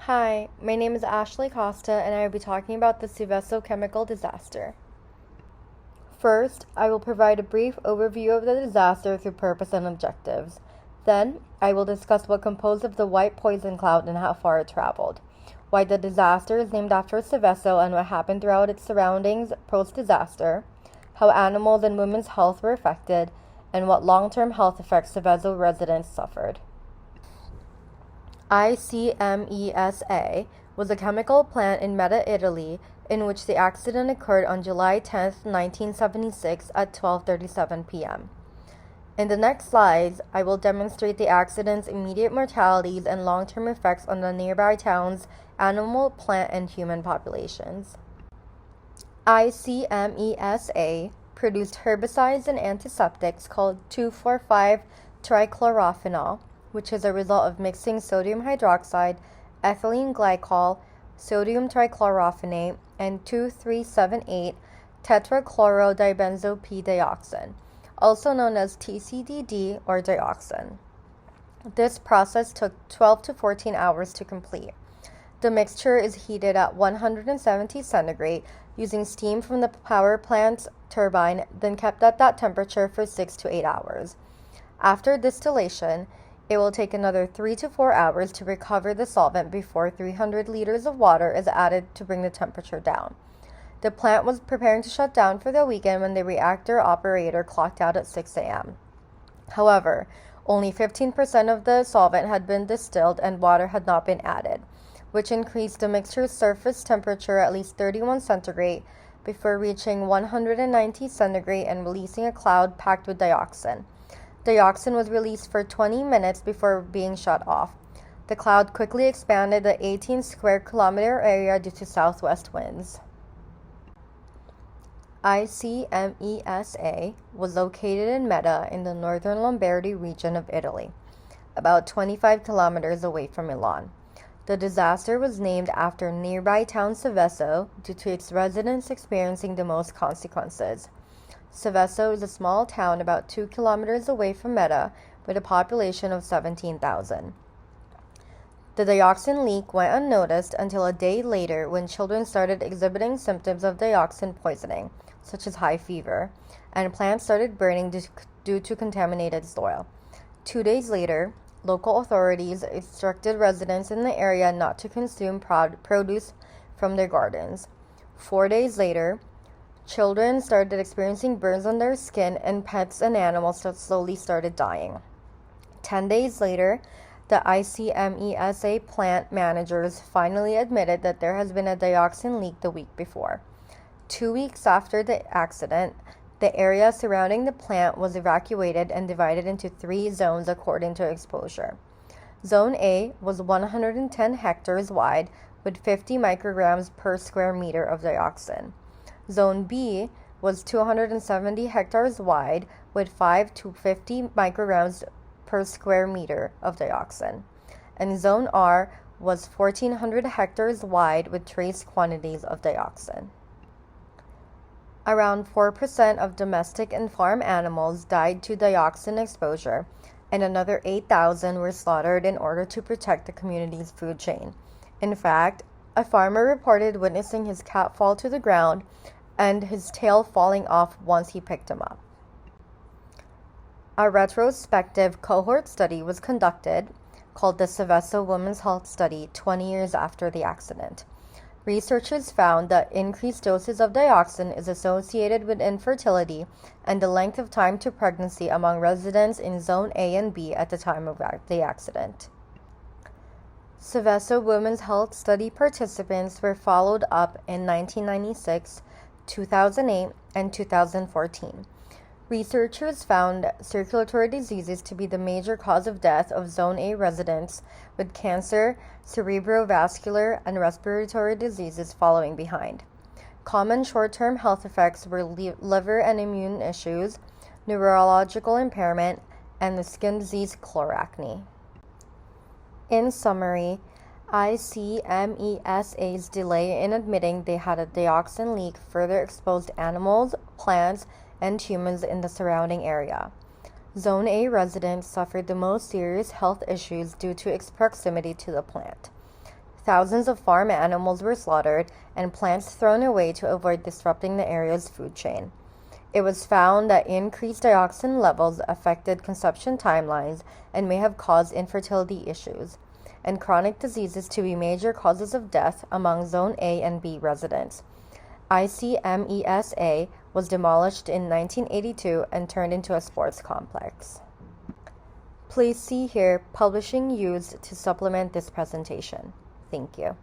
Hi, my name is Azhlee Costa, and I will be talking about the Seveso chemical disaster. First, I will provide a brief overview of the disaster through purpose and objectives. Then, I will discuss what composed of the white poison cloud and how far it traveled, why the disaster is named after Seveso and what happened throughout its surroundings post-disaster, how animals and women's health were affected, and what long-term health effects Seveso residents suffered. ICMESA was a chemical plant in Meta, Italy, in which the accident occurred on July 10, 1976 at 12:37 p.m. In the next slides, I will demonstrate the accident's immediate mortalities and long-term effects on the nearby town's animal, plant, and human populations. ICMESA produced herbicides and antiseptics called 2,4,5-trichlorophenol, which is a result of mixing sodium hydroxide, ethylene glycol, sodium trichlorophene, and 2,3,7,8-tetrachlorodibenzo-P-dioxin, also known as TCDD or dioxin. This process took 12 to 14 hours to complete. The mixture is heated at 170 centigrade using steam from the power plant's turbine, then kept at that temperature for 6 to 8 hours. After distillation, it will take another 3 to 4 hours to recover the solvent before 300 liters of water is added to bring the temperature down. The plant was preparing to shut down for the weekend when the reactor operator clocked out at 6 a.m. However, only 15% of the solvent had been distilled and water had not been added, which increased the mixture's surface temperature at least 31 centigrade before reaching 190 centigrade and releasing a cloud packed with dioxin. Dioxin was released for 20 minutes before being shut off. The cloud quickly expanded the 18 square kilometer area due to southwest winds. ICMESA was located in Meta in the northern Lombardy region of Italy, about 25 kilometers away from Milan. The disaster was named after nearby town Seveso due to its residents experiencing the most consequences. Seveso is a small town about 2 kilometers away from Meta with a population of 17,000. The dioxin leak went unnoticed until a day later when children started exhibiting symptoms of dioxin poisoning, such as high fever, and plants started burning due to contaminated soil. 2 days later, local authorities instructed residents in the area not to consume produce from their gardens. 4 days later, children started experiencing burns on their skin, and pets and animals slowly started dying. 10 days later, the ICMESA plant managers finally admitted that there has been a dioxin leak the week before. 2 weeks after the accident, the area surrounding the plant was evacuated and divided into 3 zones according to exposure. Zone A was 110 hectares wide with 50 micrograms per square meter of dioxin. Zone B was 270 hectares wide with 5 to 50 micrograms per square meter of dioxin. And Zone R was 1,400 hectares wide with trace quantities of dioxin. Around 4% of domestic and farm animals died to dioxin exposure, and another 8,000 were slaughtered in order to protect the community's food chain. In fact, a farmer reported witnessing his cat fall to the ground and his tail falling off once he picked him up. A retrospective cohort study was conducted, called the Seveso Women's Health Study, 20 years after the accident. Researchers found that increased doses of dioxin is associated with infertility and the length of time to pregnancy among residents in Zone A and B at the time of the accident. Seveso Women's Health Study participants were followed up in 1996, 2008, and 2014. Researchers found circulatory diseases to be the major cause of death of Zone A residents, with cancer, cerebrovascular, and respiratory diseases following behind. Common short-term health effects were liver and immune issues, neurological impairment, and the skin disease chloracne. In summary, ICMESA's delay in admitting they had a dioxin leak further exposed animals, plants, and humans in the surrounding area. Zone A residents suffered the most serious health issues due to its proximity to the plant. Thousands of farm animals were slaughtered and plants thrown away to avoid disrupting the area's food chain. It was found that increased dioxin levels affected conception timelines and may have caused infertility issues, and chronic diseases to be major causes of death among Zone A and B residents. ICMESA was demolished in 1982 and turned into a sports complex. Please see here publishing used to supplement this presentation. Thank you.